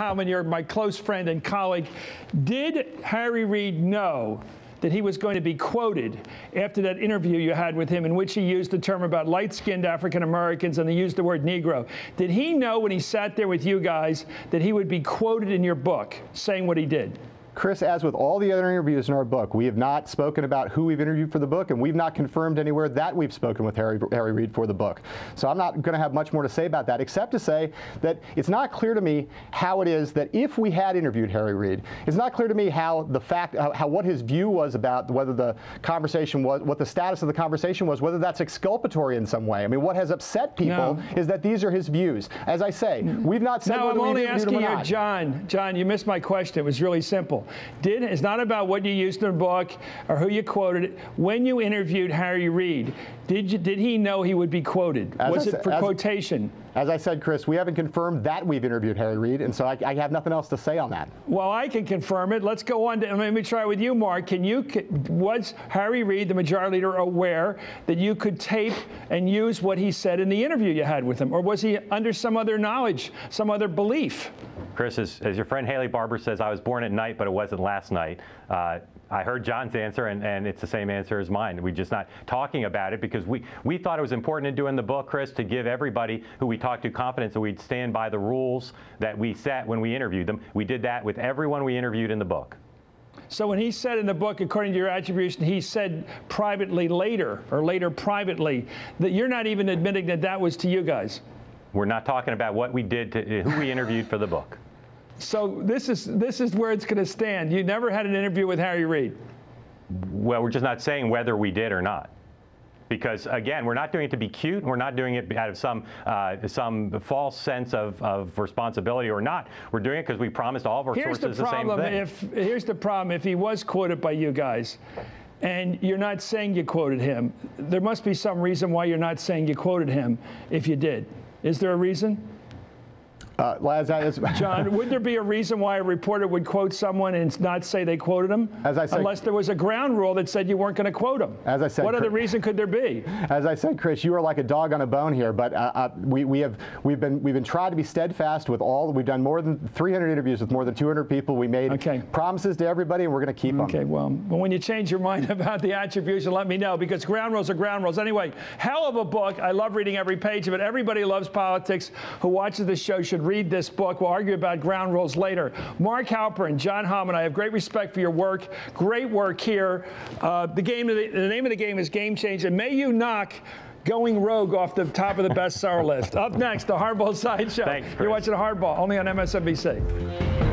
Howman, you're my close friend and colleague. Did Harry Reid know that he was going to be quoted after that interview you had with him in which he used the term about light-skinned African Americans and he used the word Negro? Did he know when he sat there with you guys that he would be quoted in your book saying what he did? Chris, as with all the other interviews in our book, we have not spoken about who we've interviewed for the book, and we've not confirmed anywhere that we've spoken with Harry Reid for the book. So I'm not going to have much more to say about that, except to say that it's not clear to me how it is that if we had interviewed Harry Reid, it's not clear to me how the fact, how what his view was about whether the conversation was, what the status of the conversation was, whether that's exculpatory in some way. I mean, what has upset people is that these are his views. As I say, we've not said whether I'm only asking you, not. John, you missed my question. It was really simple. It's not about what you used in the book or who you quoted. When you interviewed Harry Reid, did he know he would be quoted? Was it for quotation? As I said, Chris, we haven't confirmed that we've interviewed Harry Reid, and so I have nothing else to say on that. Well, I can confirm it. Let's go on. Let me try with you, Mark. Was Harry Reid, the majority leader, aware that you could tape and use what he said in the interview you had with him, or was he under some other knowledge, some other belief? Chris, as your friend Haley Barbour says, I was born at night, but it wasn't last night. I heard John's answer, and it's the same answer as mine. We're just not talking about it because we thought it was important in doing the book, Chris, to give everybody who we talked to confidence that we'd stand by the rules that we set when we interviewed them. We did that with everyone we interviewed in the book. So when he said in the book, according to your attribution, he said privately later, or later privately, that you're not even admitting that that was to you guys. We're not talking about what we did to who we interviewed for the book. So this is where it's going to stand. You never had an interview with Harry Reid. Well, we're just not saying whether we did or not. Because, again, we're not doing it to be cute. And we're not doing it out of some false sense of responsibility or not. We're doing it because we promised all of our sources the same thing. Here's the problem. If he was quoted by you guys, and you're not saying you quoted him, there must be some reason why you're not saying you quoted him if you did. Is there a reason? John, would there be a reason why a reporter would quote someone and not say they quoted him? As I said, unless there was a ground rule that said you weren't going to quote him. As I said, what other reason could there be? As I said, Chris, you are like a dog on a bone here. But we've been trying to be steadfast with all. We've done more than 300 interviews with more than 200 people. We made promises to everybody, and we're going to keep them. Okay. Well, when you change your mind about the attribution, let me know, because ground rules are ground rules. Anyway, hell of a book. I love reading every page of it. Everybody loves politics who watches this show should read this book. We'll argue about ground rules later. Mark Halperin, John Howman, I have great respect for your work. Great work here. The name of the game is Game Changer. May you knock Going Rogue off the top of the bestseller list. Up next, the Hardball Sideshow. Thanks, Chris. You're watching Hardball, only on MSNBC.